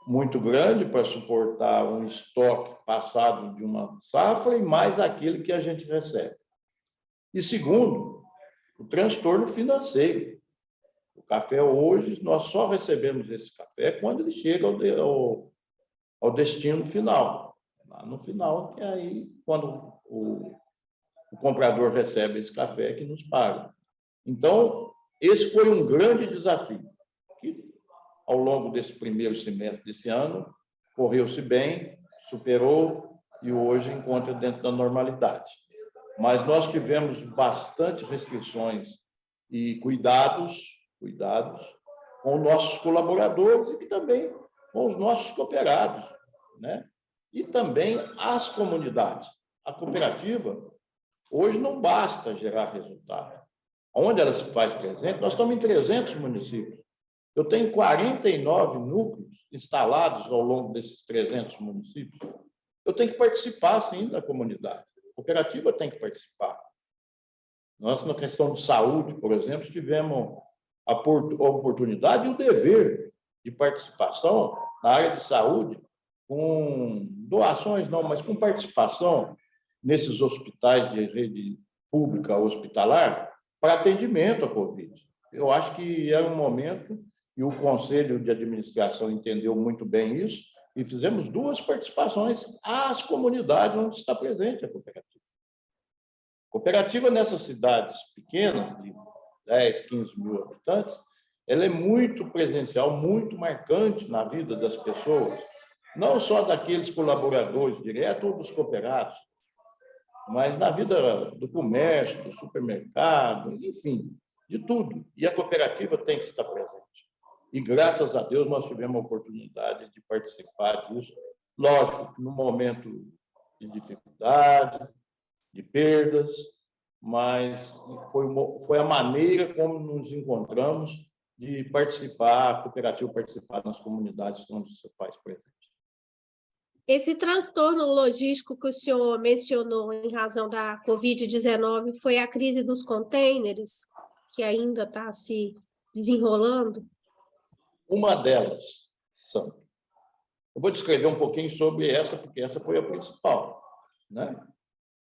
muito grande para suportar um estoque passado de uma safra e mais aquele que a gente recebe. E segundo, o transtorno financeiro. O café hoje, nós só recebemos esse café quando ele chega ao destino final. Lá no final, que é aí, quando o comprador recebe esse café, que nos paga. Então, esse foi um grande desafio, que ao longo desse primeiro semestre desse ano, correu-se bem, superou e hoje encontra dentro da normalidade. Mas nós tivemos bastante restrições e cuidados com os nossos colaboradores e também com os nossos cooperados, né? E também as comunidades. A cooperativa, hoje, não basta gerar resultado. Onde ela se faz presente, nós estamos em 300 municípios. Eu tenho 49 núcleos instalados ao longo desses 300 municípios. Eu tenho que participar, sim, da comunidade. A cooperativa tem que participar. Nós, na questão de saúde, por exemplo, tivemos a oportunidade e o dever de participação na área de saúde, com doações não, mas com participação nesses hospitais de rede pública hospitalar para atendimento à Covid. Eu acho que era um momento, e o Conselho de Administração entendeu muito bem isso, e fizemos 2 participações às comunidades onde está presente a cooperativa. A cooperativa nessas cidades pequenas, de 10, 15 mil habitantes, ela é muito presencial, muito marcante na vida das pessoas, não só daqueles colaboradores diretos ou dos cooperados, mas na vida do comércio, do supermercado, enfim, de tudo. E a cooperativa tem que estar presente. E, graças a Deus, nós tivemos a oportunidade de participar disso. Lógico, num momento de dificuldade, de perdas, mas foi a maneira como nos encontramos de participar, a cooperativa participar nas comunidades onde se faz presente. Esse transtorno logístico que o senhor mencionou em razão da Covid-19 foi a crise dos contêineres, que ainda está se desenrolando? Uma delas, Sandra. Eu vou descrever um pouquinho sobre essa, porque essa foi a principal, né?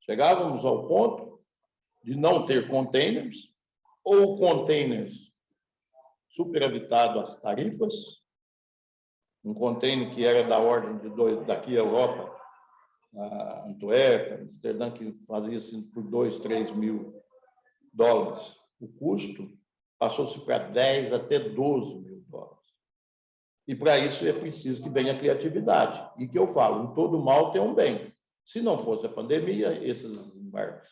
Chegávamos ao ponto de não ter containers, ou containers superavitados às tarifas, um container que era da ordem de daqui à Europa, a Antuérpia, Amsterdã, que fazia assim por 2, 3 mil dólares. O custo passou-se para 10 até 12 mil dólares. E para isso é preciso que venha a criatividade. E que eu falo, em todo mal tem um bem. Se não fosse a pandemia, esses embarques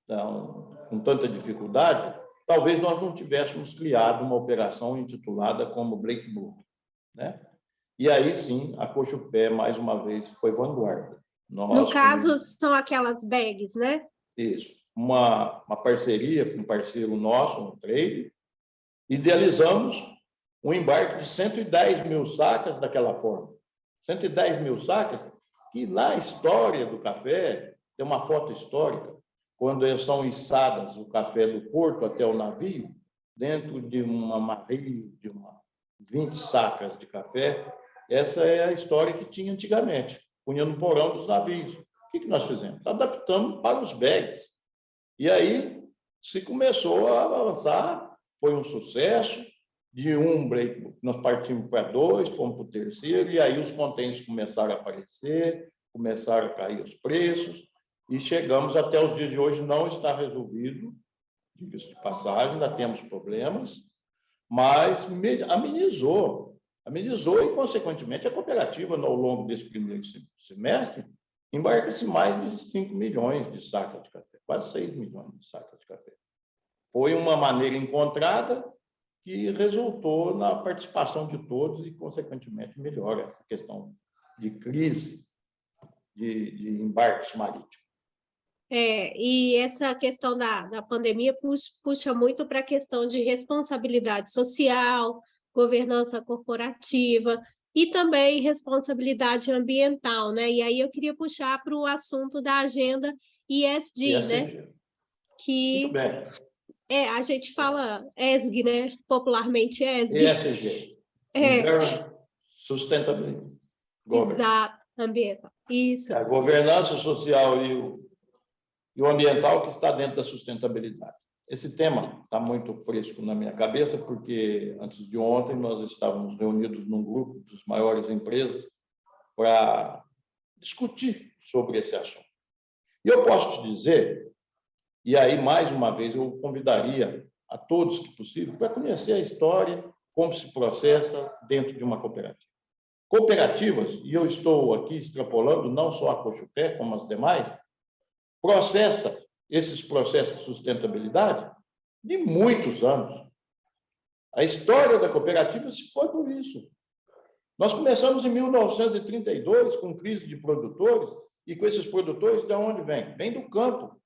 estão com tanta dificuldade, talvez nós não tivéssemos criado uma operação intitulada como Break Bulk, né? E aí sim, a Cochupé, mais uma vez, foi vanguarda. No caso, são aquelas bags, né? Isso. Uma parceria com um parceiro nosso, um trade, idealizamos um embarque de 110 mil sacas daquela forma. 110 mil sacas, que na história do café, tem uma foto histórica, quando são içadas o café do porto até o navio, dentro de uma marril, de 20 sacas de café. Essa é a história que tinha antigamente, punha no porão dos navios. O que nós fizemos? Adaptamos para os bags. E aí se começou a avançar, foi um sucesso. De um break, nós partimos para 2, fomos para o terceiro, e aí os contêineres começaram a aparecer, começaram a cair os preços, e chegamos até os dias de hoje, não está resolvido, diga-se de passagem, ainda temos problemas, mas amenizou, e, consequentemente, a cooperativa, ao longo desse primeiro semestre, embarca-se mais de 5 milhões de sacas de café, quase 6 milhões de sacas de café. Foi uma maneira encontrada que resultou na participação de todos e, consequentemente, melhora essa questão de crise de embarques marítimos. E essa questão da pandemia puxa muito para a questão de responsabilidade social, governança corporativa e também responsabilidade ambiental, né? E aí eu queria puxar para o assunto da agenda ESG, né? Que muito bem. A gente fala ESG, né? Popularmente ESG. ESG. Environment Sustainability. Exato, ambiental. Isso. A governança social e o ambiental que está dentro da sustentabilidade. Esse tema está muito fresco na minha cabeça, porque antes de ontem nós estávamos reunidos num grupo das maiores empresas para discutir sobre esse assunto. E eu posso te dizer, e aí, mais uma vez, eu convidaria a todos que possível para conhecer a história, como se processa dentro de uma cooperativa. Cooperativas, e eu estou aqui extrapolando não só a Cochupé, como as demais, processa esses processos de sustentabilidade de muitos anos. A história da cooperativa se foi por isso. Nós começamos em 1932 com crise de produtores, e com esses produtores, de onde vem? Vem do campo,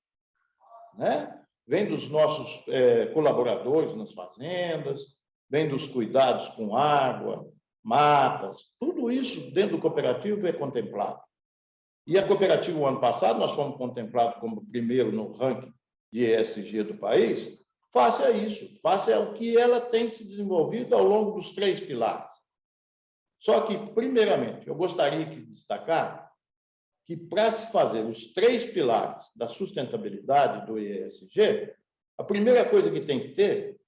né? Vem dos nossos colaboradores nas fazendas, vem dos cuidados com água, matas, tudo isso dentro do cooperativo é contemplado. E a cooperativa, o ano passado, nós fomos contemplados como primeiro no ranking de ESG do país, face a isso, face ao que ela tem se desenvolvido ao longo dos 3 pilares. Só que, primeiramente, eu gostaria de destacar que, para se fazer os 3 pilares da sustentabilidade do ESG, a primeira coisa que tem que ter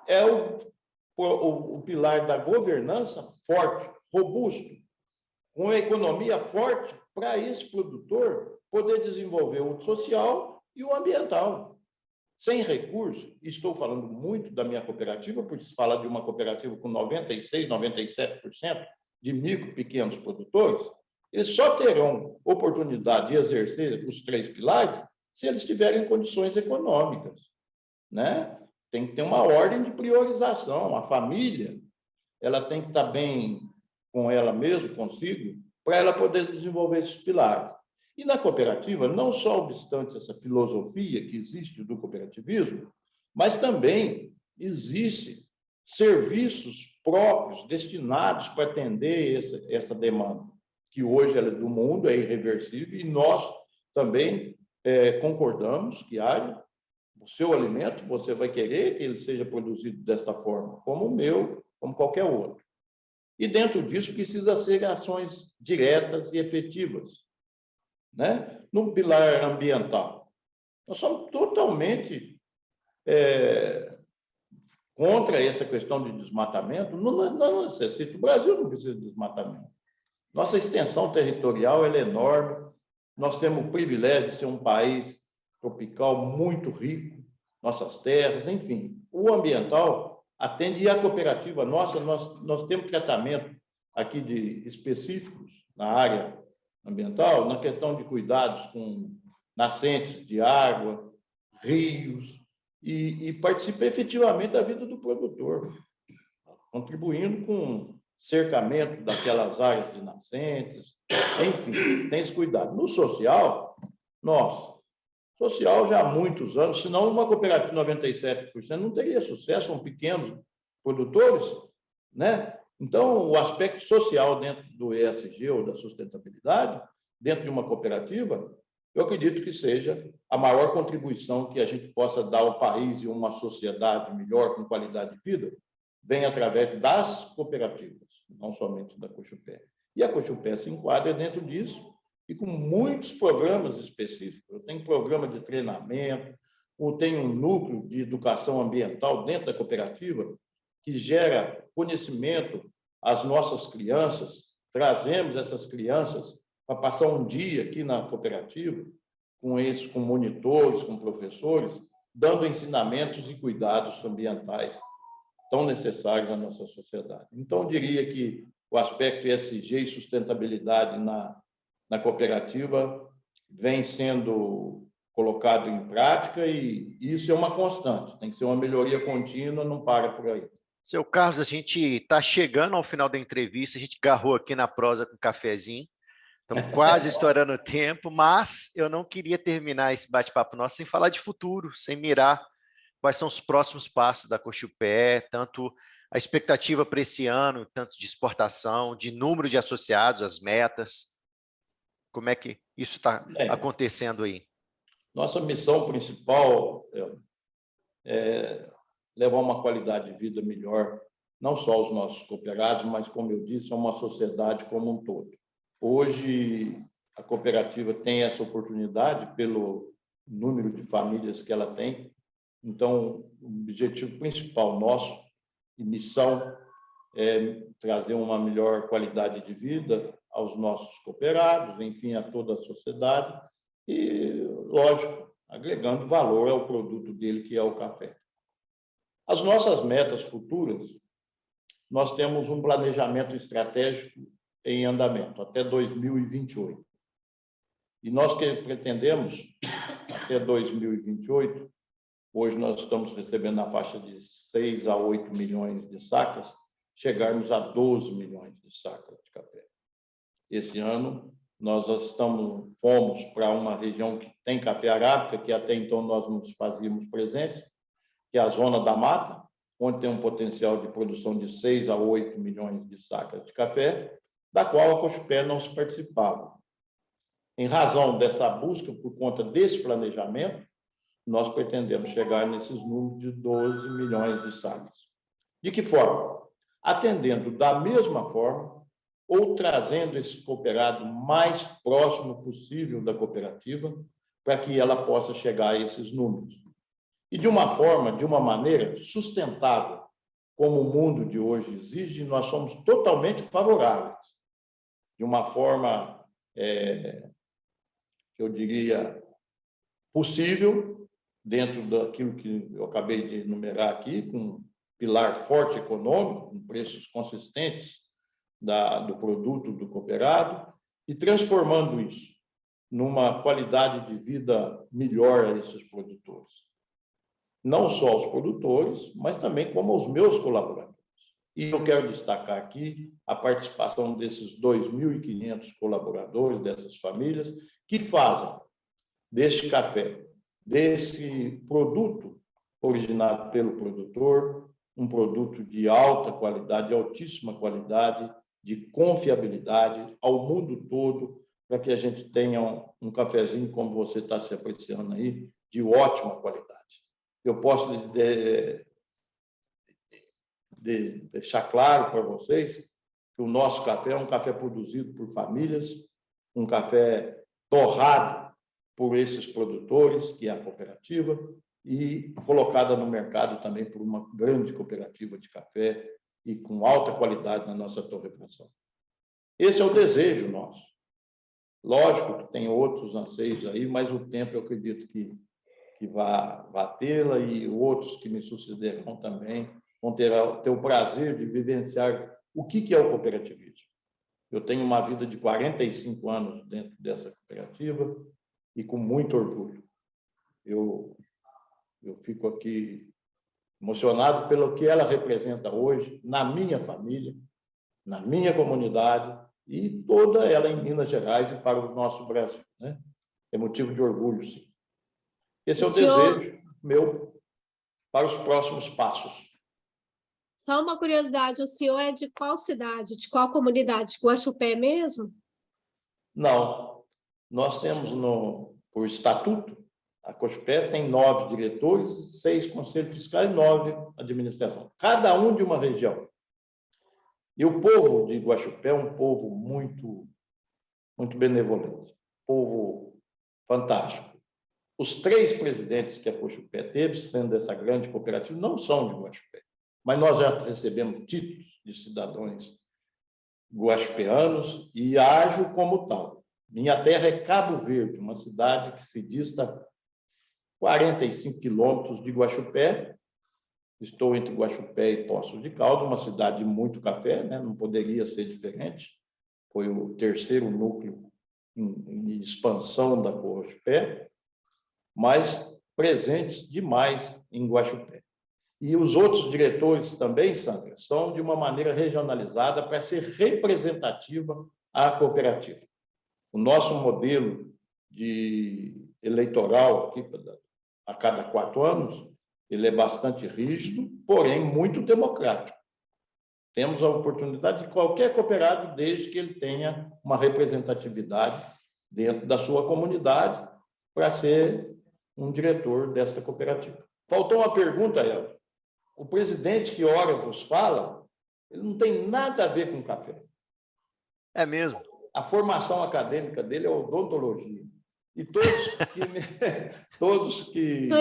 é o pilar da governança forte, robusto, com uma economia forte para esse produtor poder desenvolver o social e o ambiental. Sem recurso, estou falando muito da minha cooperativa, porque se fala de uma cooperativa com 96%, 97% de micro e pequenos produtores, eles só terão oportunidade de exercer os 3 pilares se eles tiverem condições econômicas, né? Tem que ter uma ordem de priorização. A família, ela tem que estar bem com ela mesma, consigo, para ela poder desenvolver esses pilares. E na cooperativa, não só obstante essa filosofia que existe do cooperativismo, mas também existe serviços próprios destinados para atender essa demanda, que hoje ela é do mundo, é irreversível, e nós também concordamos que haja o seu alimento, você vai querer que ele seja produzido desta forma, como o meu, como qualquer outro. E dentro disso precisa ser ações diretas e efetivas, né? No pilar ambiental, nós somos totalmente contra essa questão de desmatamento, não necessita. O Brasil não precisa de desmatamento. Nossa extensão territorial ela é enorme. Nós temos o privilégio de ser um país tropical muito rico, nossas terras, enfim. O ambiental atende, e a cooperativa nossa, nós temos tratamento aqui de específicos na área ambiental, na questão de cuidados com nascentes de água, rios, e participa efetivamente da vida do produtor, contribuindo com cercamento daquelas áreas de nascentes, enfim, tem esse cuidado. No social, social já há muitos anos, senão uma cooperativa de 97% não teria sucesso, são pequenos produtores, né? Então, o aspecto social dentro do ESG ou da sustentabilidade, dentro de uma cooperativa, eu acredito que seja a maior contribuição que a gente possa dar ao país e uma sociedade melhor, com qualidade de vida, vem através das cooperativas, não somente da Cochupé. E a Cochupé se enquadra dentro disso, e com muitos programas específicos. Eu tenho programa de treinamento, ou tenho um núcleo de educação ambiental dentro da cooperativa, que gera conhecimento às nossas crianças. Trazemos essas crianças para passar um dia aqui na cooperativa, com monitores, com professores, dando ensinamentos e cuidados ambientais tão necessários à nossa sociedade. Então, eu diria que o aspecto ESG e sustentabilidade na cooperativa vem sendo colocado em prática, e isso é uma constante, tem que ser uma melhoria contínua, não para por aí. Seu Carlos, a gente está chegando ao final da entrevista, a gente agarrou aqui na prosa com um cafezinho, estamos quase estourando o tempo, mas eu não queria terminar esse bate-papo nosso sem falar de futuro, sem mirar quais são os próximos passos da Cochupé, tanto a expectativa para esse ano, tanto de exportação, de número de associados, as metas. Como é que isso está acontecendo aí? Nossa missão principal é levar uma qualidade de vida melhor, não só aos nossos cooperados, mas, como eu disse, a uma sociedade como um todo. Hoje, a cooperativa tem essa oportunidade pelo número de famílias que ela tem. Então, o objetivo principal nosso e missão é trazer uma melhor qualidade de vida aos nossos cooperados, enfim, a toda a sociedade e, lógico, agregando valor ao produto dele, que é o café. As nossas metas futuras, nós temos um planejamento estratégico em andamento até 2028. E nós que pretendemos, até 2028, hoje nós estamos recebendo na faixa de 6 a 8 milhões de sacas, chegarmos a 12 milhões de sacas de café. Esse ano, nós fomos para uma região que tem café arábica, que até então nós nos fazíamos presentes, que é a Zona da Mata, onde tem um potencial de produção de 6 a 8 milhões de sacas de café, da qual a Cochupé não se participava. Em razão dessa busca, por conta desse planejamento, nós pretendemos chegar nesses números de 12 milhões de sacas. De que forma? Atendendo da mesma forma, ou trazendo esse cooperado mais próximo possível da cooperativa, para que ela possa chegar a esses números. E de uma forma, de uma maneira sustentável, como o mundo de hoje exige, nós somos totalmente favoráveis. De uma forma, eu diria, possível, dentro daquilo que eu acabei de enumerar aqui, com um pilar forte econômico, com preços consistentes do produto do cooperado, e transformando isso numa qualidade de vida melhor a esses produtores. Não só os produtores, mas também como os meus colaboradores. E eu quero destacar aqui a participação desses 2.500 colaboradores, dessas famílias, que fazem deste café, desse produto originado pelo produtor, um produto de alta qualidade, de altíssima qualidade, de confiabilidade ao mundo todo, para que a gente tenha um cafezinho, como você está se apreciando aí, de ótima qualidade. Eu posso deixar claro para vocês que o nosso café é um café produzido por famílias, um café torrado por esses produtores, que é a cooperativa, e colocada no mercado também por uma grande cooperativa de café e com alta qualidade na nossa torrefação. Esse é o desejo nosso. Lógico que tem outros anseios aí, mas o tempo eu acredito que vai tê-la, e outros que me sucederão também vão ter o prazer de vivenciar o que é o cooperativismo. Eu tenho uma vida de 45 anos dentro dessa cooperativa e com muito orgulho. Eu fico aqui emocionado pelo que ela representa hoje na minha família, na minha comunidade e toda ela em Minas Gerais e para o nosso Brasil, né? É motivo de orgulho, sim. Esse é o desejo meu para os próximos passos. Só uma curiosidade, o senhor é de qual cidade, de qual comunidade? Guaxupé mesmo? Não, nós temos, por estatuto, a Cochupé tem 9 diretores, 6 conselhos fiscais e 9 administração, cada um de uma região. E o povo de Guaxupé é um povo muito, muito benevolente, povo fantástico. Os 3 presidentes que a Cochupé teve, sendo essa grande cooperativa, não são de Guaxupé, mas nós já recebemos títulos de cidadãos guaxupeanos e ajo como tal. Minha terra é Cabo Verde, uma cidade que se dista 45 quilômetros de Guaxupé. Estou entre Guaxupé e Poços de Caldas, uma cidade de muito café, né? Não poderia ser diferente. Foi o 3º núcleo em expansão da Guaxupé, mas presentes demais em Guaxupé. E os outros diretores também, Sandra, são de uma maneira regionalizada para ser representativa à cooperativa. O nosso modelo eleitoral aqui, a cada 4 anos, ele é bastante rígido, porém muito democrático. Temos a oportunidade de qualquer cooperado, desde que ele tenha uma representatividade dentro da sua comunidade, para ser um diretor desta cooperativa. Faltou uma pergunta, Elton. O presidente que ora vos fala, ele não tem nada a ver com café. É mesmo? A formação acadêmica dele é odontologia. E todos que têm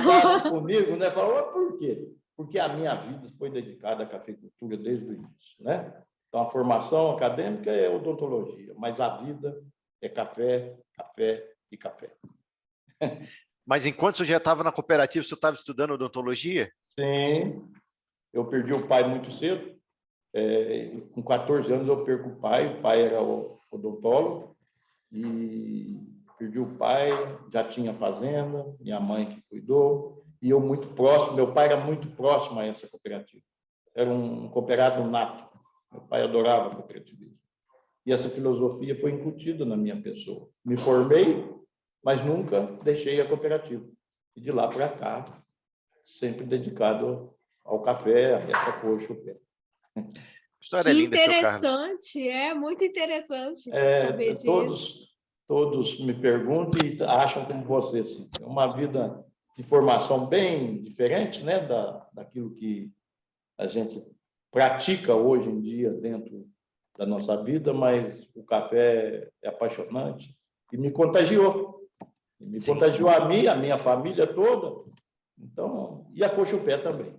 contato comigo, né, falam, por quê? Porque a minha vida foi dedicada à cafeicultura desde o início, né? Então, a formação acadêmica é odontologia, mas a vida é café, café e café. Mas enquanto você já estava na cooperativa, você estava estudando odontologia? Sim, eu perdi o pai muito cedo. Com 14 anos eu perco o pai era odontólogo, e perdi o pai, já tinha fazenda, minha mãe que cuidou, e eu muito próximo, meu pai era muito próximo a essa cooperativa. Era um cooperado nato, meu pai adorava cooperativismo. E essa filosofia foi incutida na minha pessoa. Me formei, mas nunca deixei a cooperativa. E de lá para cá, sempre dedicado ao café, a essa Cochupé. História linda, seu Carlos. Interessante, é muito interessante saber disso. Todos me perguntam e acham como você, sim. É uma vida de formação bem diferente, né, daquilo que a gente pratica hoje em dia dentro da nossa vida, mas o café é apaixonante e me contagiou. E me contagiou a mim, a minha família toda. Então, e a Cochupé também.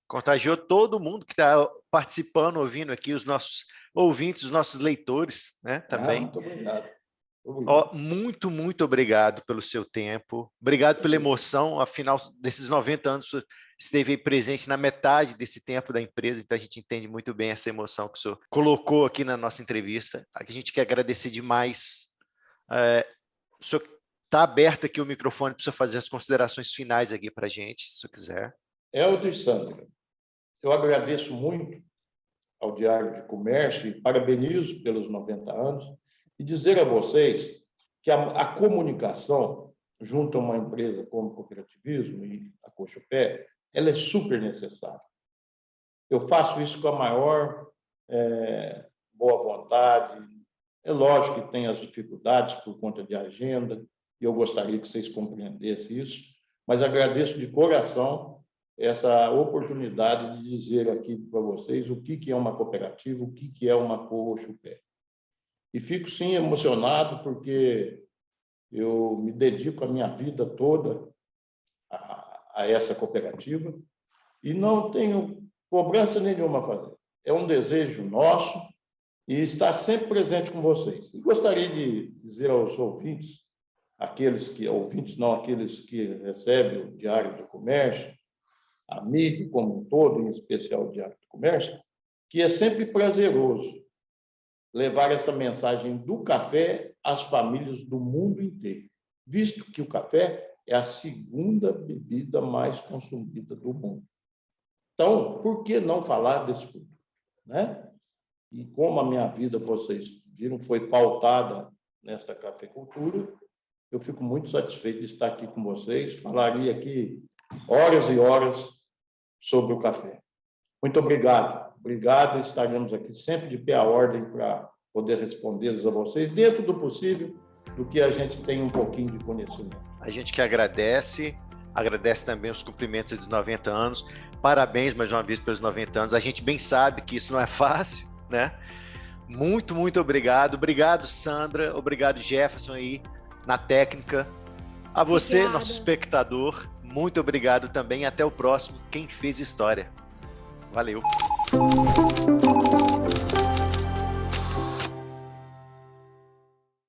Contagiou todo mundo que está participando, ouvindo aqui, os nossos ouvintes, os nossos leitores, né, também. Muito obrigado. Muito, muito obrigado pelo seu tempo. Obrigado pela emoção. Afinal, desses 90 anos, você esteve aí presente na metade desse tempo da empresa, então a gente entende muito bem essa emoção que o senhor colocou aqui na nossa entrevista. A gente quer agradecer demais. O senhor está aberto aqui o microfone para o senhor fazer as considerações finais aqui para a gente, se o senhor quiser. Elton e Sandra, eu agradeço muito ao Diário de Comércio e parabenizo pelos 90 anos e dizer a vocês que a comunicação junto a uma empresa como o cooperativismo e a Cochupé, ela é super necessária. Eu faço isso com a maior boa vontade. É lógico que tem as dificuldades por conta de agenda, e eu gostaria que vocês compreendessem isso, mas agradeço de coração essa oportunidade de dizer aqui para vocês o que é uma cooperativa, o que é uma Cochupé. E fico, sim, emocionado, porque eu me dedico a minha vida toda a essa cooperativa e não tenho cobrança nenhuma a fazer. É um desejo nosso e estar sempre presente com vocês. E gostaria de dizer aos ouvintes, aqueles que recebem o Diário do Comércio, a mídia como um todo, em especial o Diário do Comércio, que é sempre prazeroso levar essa mensagem do café às famílias do mundo inteiro, visto que o café é a segunda bebida mais consumida do mundo. Então, por que não falar desse produto, né? E como a minha vida, vocês viram, foi pautada nesta cafeicultura, eu fico muito satisfeito de estar aqui com vocês. Falaria aqui horas e horas sobre o café. Muito obrigado. Obrigado, estaremos aqui sempre de pé à ordem para poder respondê-los a vocês, dentro do possível, do que a gente tem um pouquinho de conhecimento. A gente que agradece também os cumprimentos dos 90 anos, parabéns mais uma vez pelos 90 anos, a gente bem sabe que isso não é fácil, né? Muito, muito obrigado. Obrigado, Sandra, obrigado, Jefferson aí na técnica. A você, Obrigada. Nosso espectador, muito obrigado também, até o próximo Quem Fez História. Valeu!